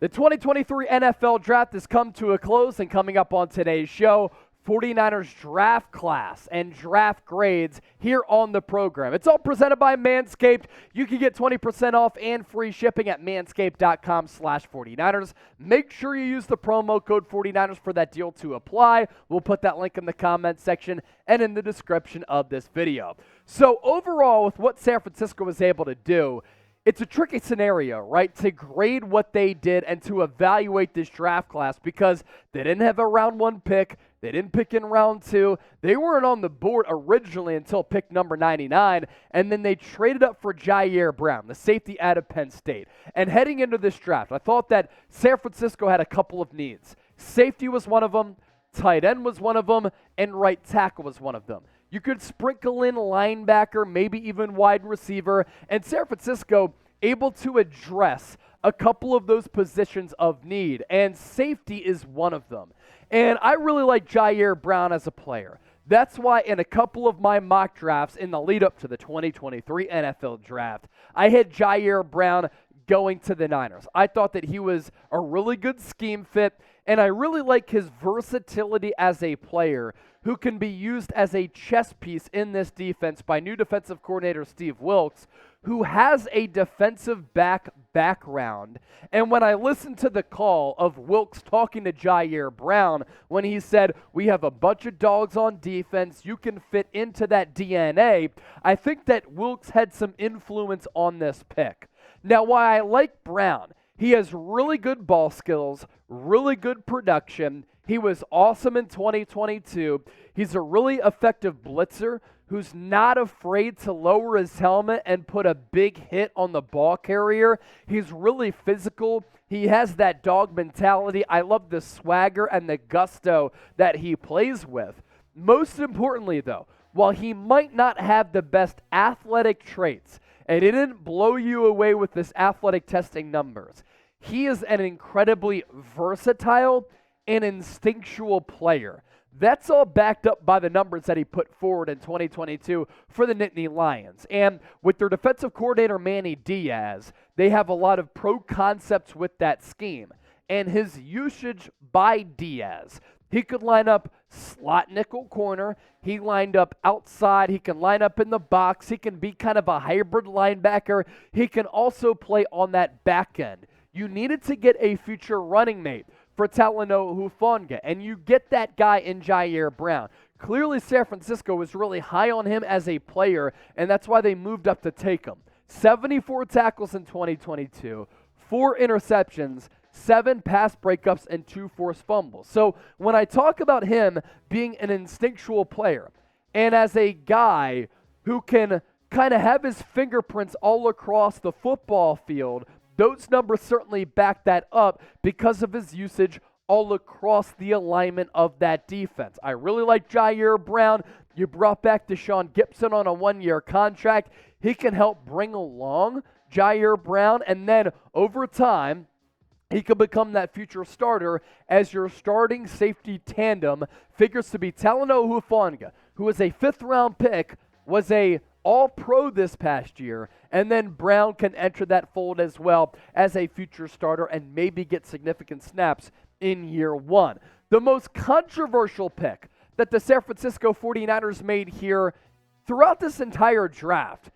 The 2023 NFL Draft has come to a close, and coming up on today's show, 49ers draft class and draft grades here on the program. It's all presented by Manscaped. You can get 20% off and free shipping at manscaped.com/49ers. Make sure you use the promo code 49ers for that deal to apply. We'll put that link in the comments section and in the description of this video. So overall, with what San Francisco was able to do, it's a tricky scenario, right, to grade what they did and to evaluate this draft class because they didn't have a round 1 pick. They didn't pick in round 2. They weren't on the board originally until pick number 99, and then they traded up for Ji'Ayir Brown, the safety out of Penn State. And heading into this draft, I thought that San Francisco had a couple of needs. Safety was one of them, tight end was one of them, and right tackle was one of them. You could sprinkle in linebacker, maybe even wide receiver, and San Francisco able to address a couple of those positions of need, and safety is one of them. And I really like Ji'Ayir Brown as a player. That's why in a couple of my mock drafts in the lead up to the 2023 NFL Draft, I had Ji'Ayir Brown going to the Niners. I thought that he was a really good scheme fit, and I really like his versatility as a player who can be used as a chess piece in this defense by new defensive coordinator Steve Wilks, who has a defensive background. And when I listened to the call of Wilks talking to Ji'Ayir Brown, when he said, we have a bunch of dogs on defense, you can fit into that DNA, I think that Wilks had some influence on this pick. Now, why I like Brown, he has really good ball skills, really good production. He was awesome in 2022. He's a really effective blitzer who's not afraid to lower his helmet and put a big hit on the ball carrier. He's really physical. He has that dog mentality. I love the swagger and the gusto that he plays with. Most importantly, though, while he might not have the best athletic traits, and it didn't blow you away with this athletic testing numbers, he is an incredibly versatile and instinctual player. That's all backed up by the numbers that he put forward in 2022 for the Nittany Lions. And with their defensive coordinator, Manny Diaz, they have a lot of pro concepts with that scheme. And his usage by Diaz, he could line up slot nickel corner. He lined up outside. He can line up in the box. He can be kind of a hybrid linebacker. He can also play on that back end. You needed to get a future running mate for Talanoa Hufanga, and you get that guy in Ji'Ayir Brown. Clearly, San Francisco was really high on him as a player, and that's why they moved up to take him. 74 tackles in 2022, 4 interceptions, 7 pass breakups, and 2 forced fumbles. So when I talk about him being an instinctual player, and as a guy who can kind of have his fingerprints all across the football field, those numbers certainly back that up because of his usage all across the alignment of that defense. I really like Ji'Ayir Brown. You brought back Deshaun Gibson on a 1-year contract. He can help bring along Ji'Ayir Brown, and then over time, he could become that future starter as your starting safety tandem figures to be Talanoa Hufanga, who is a 5th-round pick, was a All-Pro this past year, and then Brown can enter that fold as well as a future starter and maybe get significant snaps in year 1. The most controversial pick that the San Francisco 49ers made here throughout this entire draft,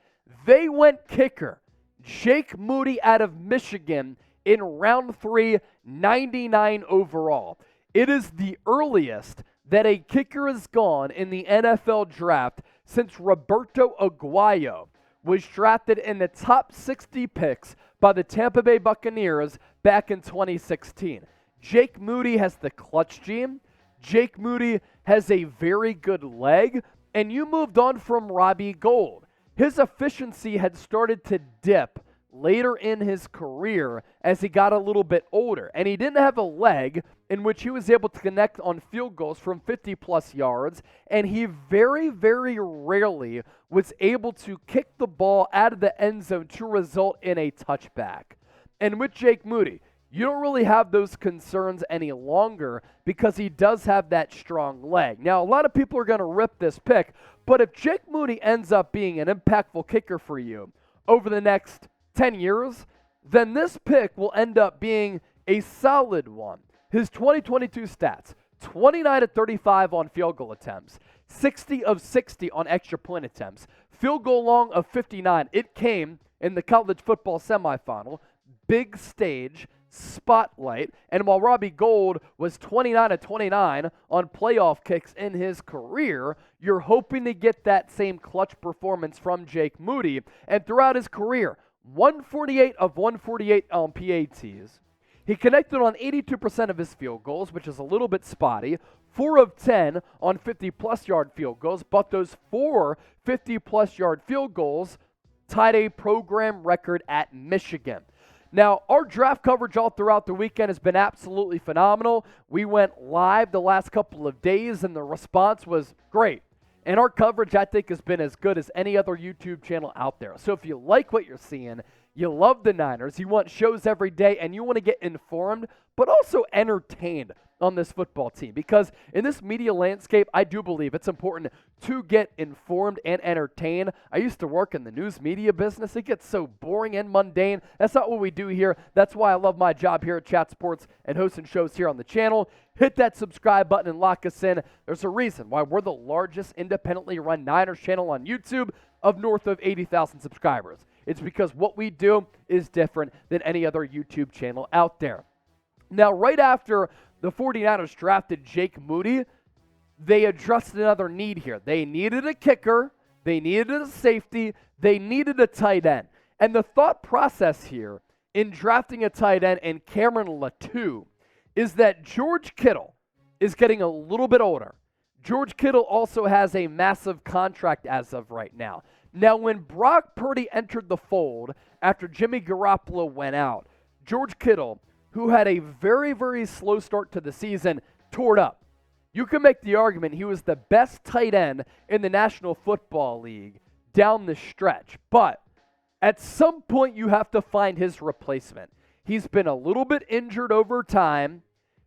they went kicker, Jake Moody out of Michigan in round 3, 99 overall. It is the earliest that a kicker has gone in the NFL draft since Roberto Aguayo was drafted in the top 60 picks by the Tampa Bay Buccaneers back in 2016. Jake Moody has the clutch gene. Jake Moody has a very good leg, and you moved on from Robbie Gould. His efficiency had started to dip later in his career as he got a little bit older, and he didn't have a leg in which he was able to connect on field goals from 50-plus yards, and he very, very rarely was able to kick the ball out of the end zone to result in a touchback. And with Jake Moody, you don't really have those concerns any longer because he does have that strong leg. Now, a lot of people are going to rip this pick, but if Jake Moody ends up being an impactful kicker for you over the next 10 years, then this pick will end up being a solid one. His 2022 stats, 29 of 35 on field goal attempts, 60 of 60 on extra point attempts, field goal long of 59. It came in the college football semifinal, big stage, spotlight, and while Robbie Gould was 29 of 29 on playoff kicks in his career, you're hoping to get that same clutch performance from Jake Moody. And throughout his career, 148 of 148 on PATs. He connected on 82% of his field goals, which is a little bit spotty. 4 of 10 on 50-plus yard field goals, but those 4 50-plus yard field goals tied a program record at Michigan. Now, our draft coverage all throughout the weekend has been absolutely phenomenal. We went live the last couple of days, and the response was great. And our coverage, I think, has been as good as any other YouTube channel out there. So if you like what you're seeing, you love the Niners, you want shows every day, and you want to get informed, but also entertained on this football team. Because in this media landscape, I do believe it's important to get informed and entertained. I used to work in the news media business. It gets so boring and mundane. That's not what we do here. That's why I love my job here at Chat Sports and hosting shows here on the channel. Hit that subscribe button and lock us in. There's a reason why we're the largest independently run Niners channel on YouTube of north of 80,000 subscribers. It's because what we do is different than any other YouTube channel out there. Now, right after the 49ers drafted Jake Moody, they addressed another need here. They needed a kicker, they needed a safety, they needed a tight end. And the thought process here in drafting a tight end in Cameron Latu is that George Kittle is getting a little bit older. George Kittle also has a massive contract as of right now. Now, when Brock Purdy entered the fold after Jimmy Garoppolo went out, George Kittle, who had a very, very slow start to the season, tore it up. You can make the argument he was the best tight end in the National Football League down the stretch. But at some point, you have to find his replacement. He's been a little bit injured over time,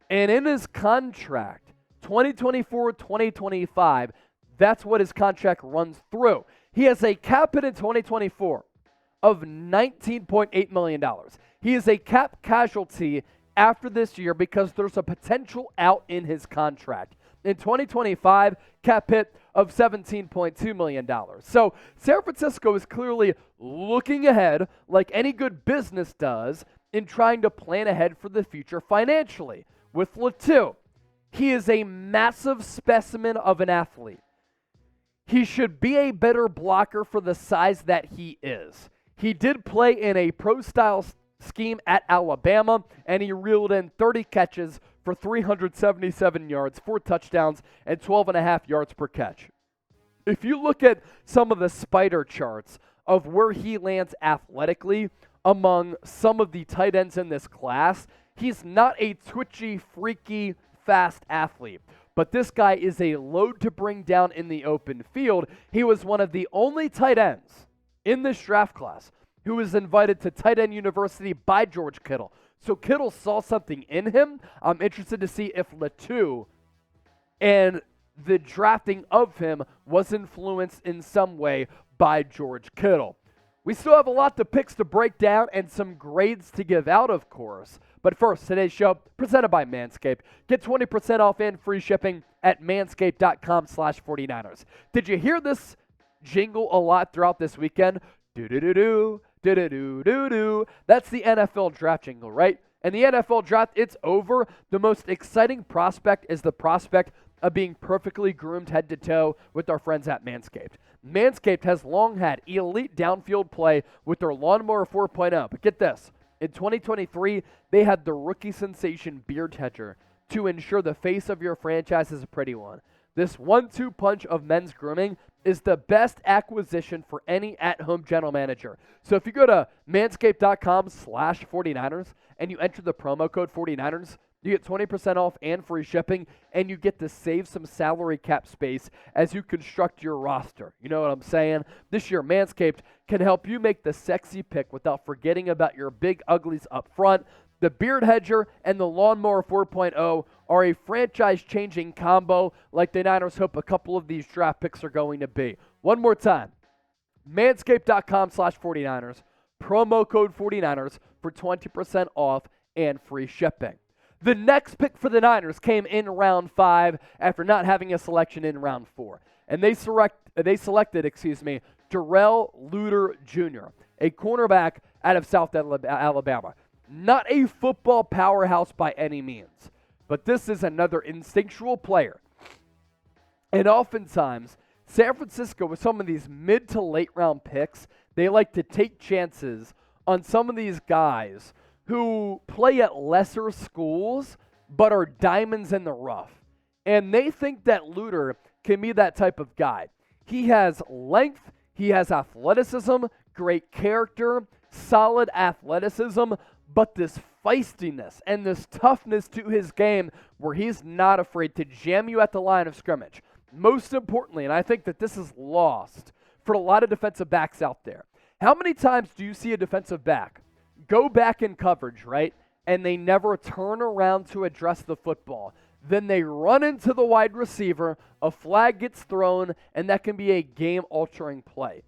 and in his contract, 2024-2025, that's what his contract runs through. He has a cap hit in 2024 of $19.8 million. He is a cap casualty after this year because there's a potential out in his contract. In 2025, cap hit of $17.2 million. So San Francisco is clearly looking ahead like any good business does in trying to plan ahead for the future financially. With Latu, he is a massive specimen of an athlete. He should be a better blocker for the size that he is. He did play in a pro-style scheme at Alabama, and he reeled in 30 catches for 377 yards, 4 touchdowns, and 12.5 yards per catch. If you look at some of the spider charts of where he lands athletically among some of the tight ends in this class, he's not a twitchy, freaky, fast athlete. But this guy is a load to bring down in the open field. He was one of the only tight ends in this draft class who was invited to tight end university by George Kittle. So Kittle saw something in him. I'm interested to see if Latu and the drafting of him was influenced in some way by George Kittle. We still have a lot of picks to break down and some grades to give out, of course. But first, today's show presented by Manscaped. Get 20% off and free shipping at manscaped.com/49ers. Did you hear this jingle a lot throughout this weekend? Do-do-do-do, do-do-do-do-do. That's the NFL draft jingle, right? And the NFL draft, it's over. The most exciting prospect is the prospect of being perfectly groomed head to toe with our friends at Manscaped. Manscaped has long had elite downfield play with their Lawnmower 4.0. But get this. In 2023, they had the rookie sensation beard hedger to ensure the face of your franchise is a pretty one. This 1-2 punch of men's grooming is the best acquisition for any at-home general manager. So if you go to manscaped.com/49ers and you enter the promo code 49ers, you get 20% off and free shipping, and you get to save some salary cap space as you construct your roster. You know what I'm saying? This year, Manscaped can help you make the sexy pick without forgetting about your big uglies up front. The Beard Hedger and the Lawnmower 4.0 are a franchise-changing combo like the Niners hope a couple of these draft picks are going to be. One more time, manscaped.com/49ers, promo code 49ers for 20% off and free shipping. The next pick for the Niners came in round 5 after not having a selection in round 4. And they selected Darrell Luter Jr., a cornerback out of South Alabama. Not a football powerhouse by any means, but this is another instinctual player. And oftentimes, San Francisco, with some of these mid to late round picks, they like to take chances on some of these guys who play at lesser schools but are diamonds in the rough. And they think that Luter can be that type of guy. He has length, he has athleticism, great character, solid athleticism, but this feistiness and this toughness to his game where he's not afraid to jam you at the line of scrimmage. Most importantly, and I think that this is lost for a lot of defensive backs out there, how many times do you see a defensive back go back in coverage, right, and they never turn around to address the football? Then they run into the wide receiver, a flag gets thrown, and that can be a game-altering play.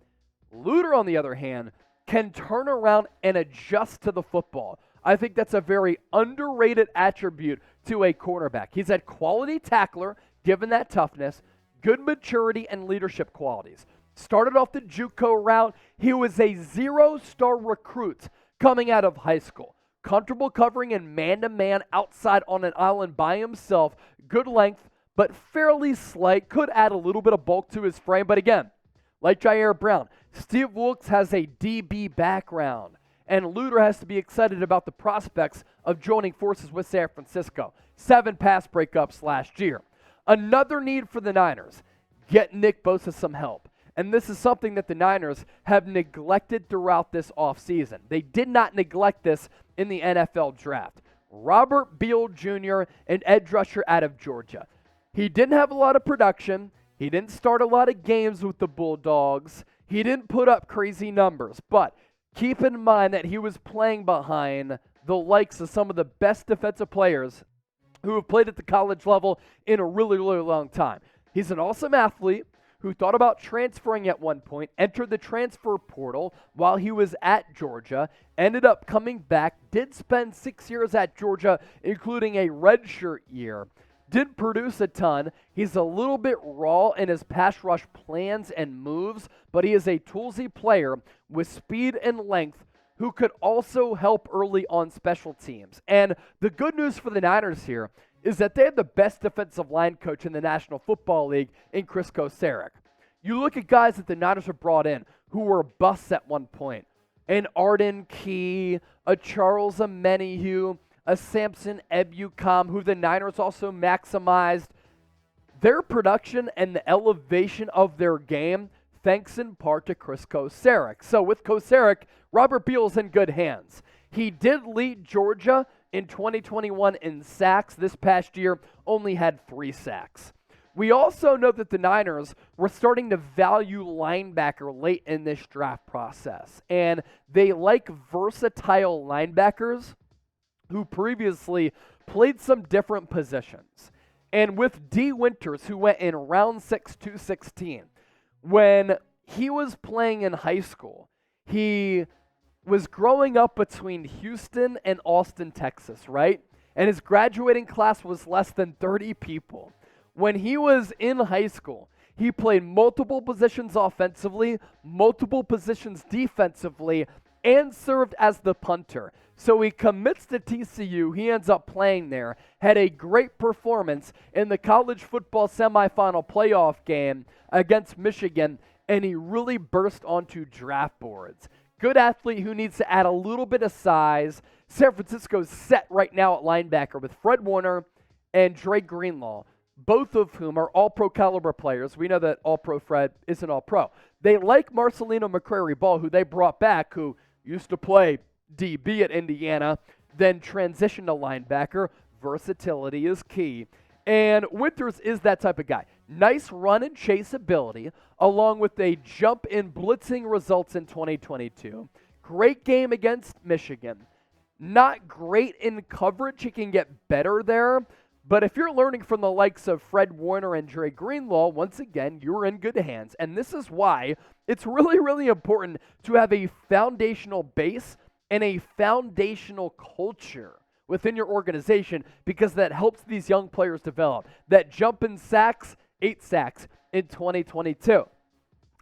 Luter, on the other hand, can turn around and adjust to the football. I think that's a very underrated attribute to a cornerback. He's a quality tackler, given that toughness, good maturity, and leadership qualities. Started off the JUCO route. He was a 0-star recruit coming out of high school. Comfortable covering in man-to-man outside on an island by himself. Good length, but fairly slight. Could add a little bit of bulk to his frame. But again, like Ji'Ayir Brown, Steve Wilkes has a DB background. And Luter has to be excited about the prospects of joining forces with San Francisco. 7 pass breakups last year. Another need for the Niners, get Nick Bosa some help. And this is something that the Niners have neglected throughout this offseason. They did not neglect this in the NFL draft. Robert Beal Jr., an edge rusher out of Georgia. He didn't have a lot of production. He didn't start a lot of games with the Bulldogs. He didn't put up crazy numbers. But keep in mind that he was playing behind the likes of some of the best defensive players who have played at the college level in a really, really long time. He's an awesome athlete who thought about transferring at one point, entered the transfer portal while he was at Georgia, ended up coming back, did spend 6 years at Georgia, including a redshirt year. Didn't produce a ton. He's a little bit raw in his pass rush plans and moves, but he is a toolsy player with speed and length who could also help early on special teams. And the good news for the Niners here is that they have the best defensive line coach in the National Football League in Chris Kocurek. You look at guys that the Niners have brought in who were busts at one point. An Arden Key, a Charles Omenihu, a Samson Ebukam, who the Niners also maximized their production and the elevation of their game, thanks in part to Chris Kocurek. So with Kocurek, Robert Beal's in good hands. He did lead Georgia in 2021 in sacks. This past year, only had 3 sacks. We also know that the Niners were starting to value linebacker late in this draft process. And they like versatile linebackers who previously played some different positions. And with Dee Winters, who went in round 6, 216, when he was playing in high school, he was growing up between Houston and Austin, Texas, right? And his graduating class was less than 30 people. When he was in high school, he played multiple positions offensively, multiple positions defensively, and served as the punter. So he commits to TCU. He ends up playing there, had a great performance in the college football semifinal playoff game against Michigan, and he really burst onto draft boards. Good athlete who needs to add a little bit of size. San Francisco's set right now at linebacker with Fred Warner and Dre Greenlaw, both of whom are all-pro caliber players. We know that all-pro Fred isn't all-pro. They like Marcelino McCrary-Ball, who they brought back, who used to play DB at Indiana, then transitioned to linebacker. Versatility is key. And Winters is that type of guy. Nice run and chase ability, along with a jump in blitzing results in 2022. Great game against Michigan. Not great in coverage. He can get better there. But if you're learning from the likes of Fred Warner and Dre Greenlaw, once again, you're in good hands. And this is why it's really, really important to have a foundational base and a foundational culture within your organization because that helps these young players develop. That jump in sacks, 8 sacks in 2022.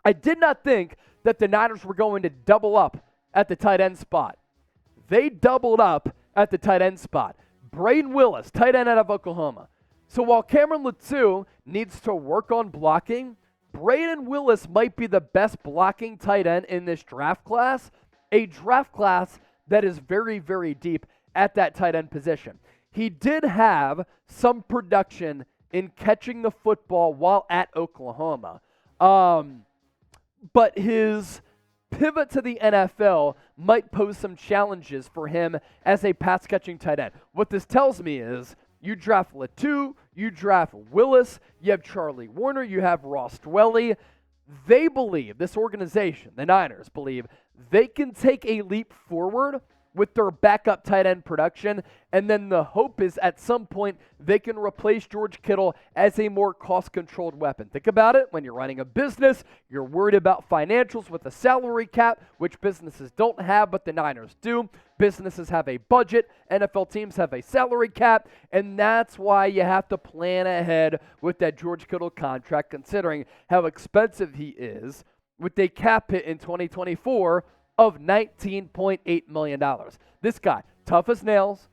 I did not think that the Niners were going to double up at the tight end spot. They doubled up at the tight end spot. Brayden Willis, tight end out of Oklahoma. So while Cameron Latu needs to work on blocking, Brayden Willis might be the best blocking tight end in this draft class, a draft class that is very, very deep at that tight end position. He did have some production in catching the football while at Oklahoma, but his pivot to the NFL might pose some challenges for him as a pass-catching tight end. What this tells me is you draft Latu, you draft Willis, you have Charlie Warner, you have Ross Dwelly. They believe, this organization, the Niners believe, they can take a leap forward with their backup tight end production, and then the hope is at some point they can replace George Kittle as a more cost-controlled weapon. Think about it. When you're running a business, you're worried about financials with a salary cap, which businesses don't have, but the Niners do. Businesses have a budget. NFL teams have a salary cap, and that's why you have to plan ahead with that George Kittle contract, considering how expensive he is with a cap hit in 2024 of $19.8 million. This guy, tough as nails,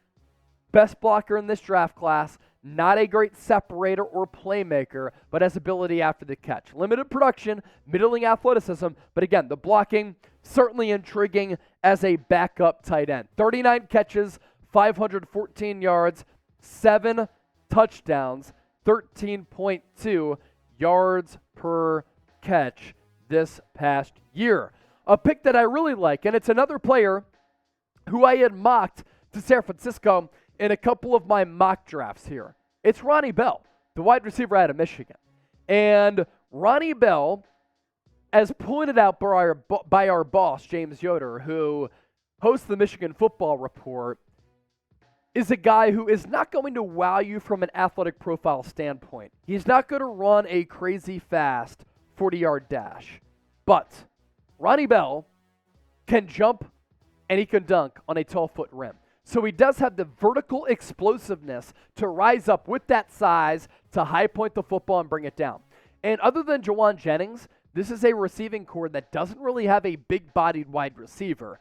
best blocker in this draft class, not a great separator or playmaker, but has ability after the catch. Limited production, middling athleticism, but again, the blocking, certainly intriguing as a backup tight end. 39 catches, 514 yards, 7 touchdowns, 13.2 yards per catch this past year. A pick that I really like, and it's another player who I had mocked to San Francisco in a couple of my mock drafts here. It's Ronnie Bell, the wide receiver out of Michigan. And Ronnie Bell, as pointed out by our boss, James Yoder, who hosts the Michigan Football Report, is a guy who is not going to wow you from an athletic profile standpoint. He's not going to run a crazy fast 40-yard dash. But Ronnie Bell can jump and he can dunk on a 12-foot rim. So he does have the vertical explosiveness to rise up with that size to high point the football and bring it down. And other than Jauan Jennings, this is a receiving core that doesn't really have a big-bodied wide receiver.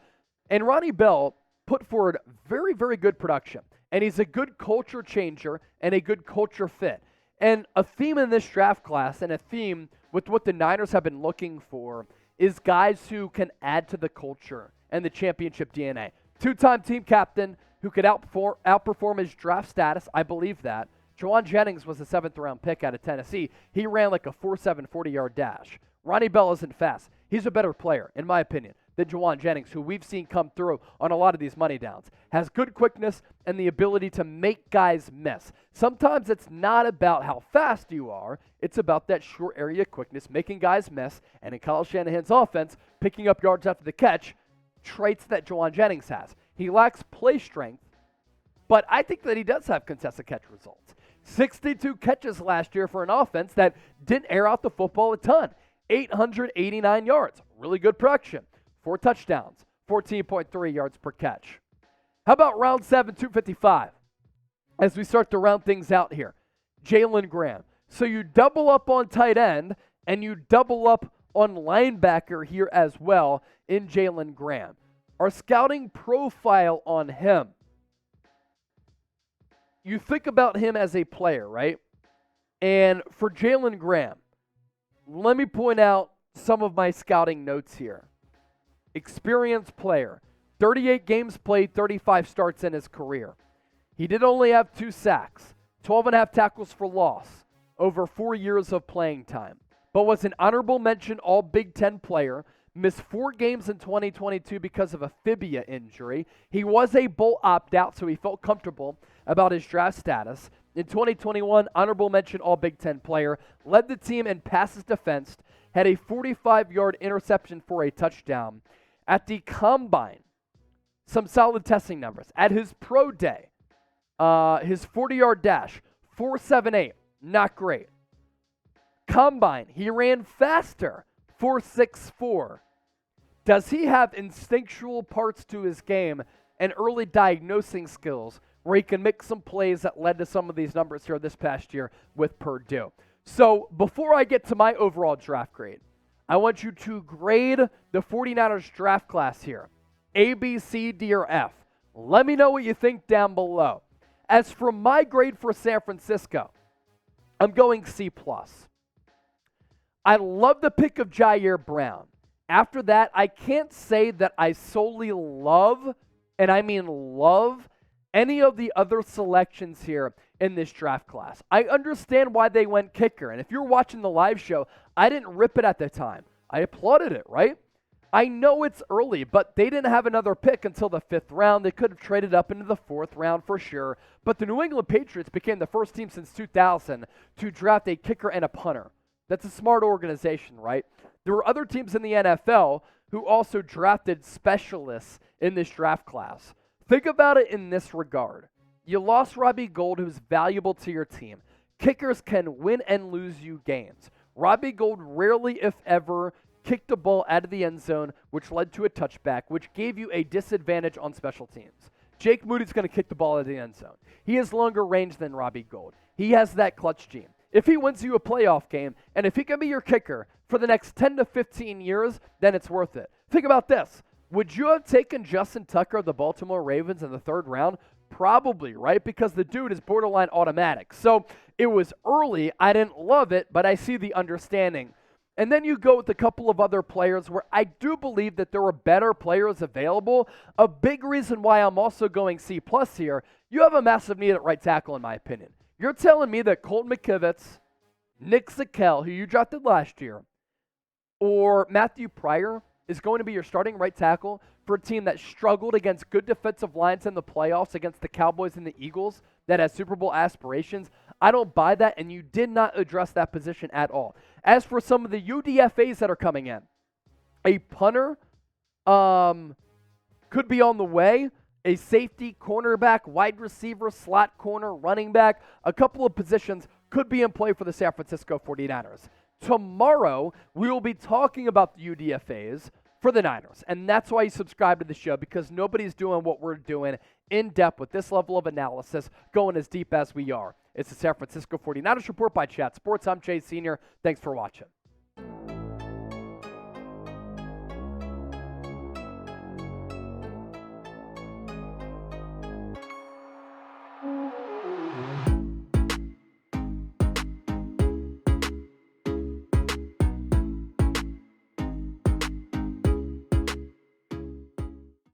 And Ronnie Bell put forward very, very good production. And he's a good culture changer and a good culture fit. And a theme in this draft class and a theme with what the Niners have been looking for is guys who can add to the culture and the championship DNA. Two-time team captain who could outperform his draft status. I believe that. Jauan Jennings was a 7th-round pick out of Tennessee. He ran like a 4.7 40-yard dash. Ronnie Bell isn't fast. He's a better player, in my opinion, than Jauan Jennings, who we've seen come through on a lot of these money downs. Has good quickness and the ability to make guys miss. Sometimes it's not about how fast you are. It's about that short area quickness, making guys miss, and in Kyle Shanahan's offense, picking up yards after the catch, traits that Jauan Jennings has. He lacks play strength, but I think that he does have contested catch results. 62 catches last year for an offense that didn't air out the football a ton. 889 yards. Really good production. 4 touchdowns. 14.3 yards per catch. How about round 7, 255? As we start to round things out here. Jalen Graham. So you double up on tight end, and you double up on linebacker here as well in Jalen Graham. Our scouting profile on him. You think about him as a player, right? And for Jalen Graham, let me point out some of my scouting notes here. Experienced player. 38 games played, 35 starts in his career. He did only have 2 sacks, 12.5 tackles for loss over 4 years of playing time, but was an honorable mention All Big Ten player. Missed 4 games in 2022 because of a fibia injury. He was a bowl opt-out, so he felt comfortable about his draft status. In 2021, honorable mention All Big Ten player, led the team in passes defensed, had a 45-yard interception for a touchdown. At the Combine, some solid testing numbers. At his pro day, his 40-yard dash, 4.78, not great. Combine, he ran faster, 4.64. Does he have instinctual parts to his game and early diagnosing skills where he can make some plays that led to some of these numbers here this past year with Purdue. So before I get to my overall draft grade, I want you to grade the 49ers draft class here. A, B, C, D, or F. Let me know what you think down below. As for my grade for San Francisco, I'm going C+. I love the pick of Ji'Ayir Brown. After that, I can't say that I solely love, and I mean love, any of the other selections here in this draft class. I understand why they went kicker, and if you're watching the live show, I didn't rip it at the time. I applauded it, right? I know it's early, but they didn't have another pick until the 5th round. They could have traded up into the 4th round for sure, but the New England Patriots became the first team since 2000 to draft a kicker and a punter. That's a smart organization, right? There were other teams in the NFL who also drafted specialists in this draft class. Think about it in this regard. You lost Robbie Gould, who's valuable to your team. Kickers can win and lose you games. Robbie Gould rarely, if ever, kicked a ball out of the end zone, which led to a touchback, which gave you a disadvantage on special teams. Jake Moody's going to kick the ball out of the end zone. He has longer range than Robbie Gould. He has that clutch gene. If he wins you a playoff game, and if he can be your kicker for the next 10 to 15 years, then it's worth it. Think about this. Would you have taken Justin Tucker of the Baltimore Ravens in the 3rd round? Probably, right? Because the dude is borderline automatic. So it was early. I didn't love it, but I see the understanding. And then you go with a couple of other players where I do believe that there were better players available. A big reason why I'm also going C+ here, you have a massive need at right tackle in my opinion. You're telling me that Colton McKivitz, Nick Zakelj, who you drafted last year, or Matthew Pryor is going to be your starting right tackle for a team that struggled against good defensive lines in the playoffs against the Cowboys and the Eagles that has Super Bowl aspirations? I don't buy that, and you did not address that position at all. As for some of the UDFAs that are coming in, a punter could be on the way. A safety, cornerback, wide receiver, slot corner, running back, a couple of positions could be in play for the San Francisco 49ers. Tomorrow, we will be talking about the UDFAs for the Niners, and that's why you subscribe to the show, because nobody's doing what we're doing in depth with this level of analysis, going as deep as we are. It's the San Francisco 49ers Report by Chat Sports. I'm Jay Sr. Thanks for watching.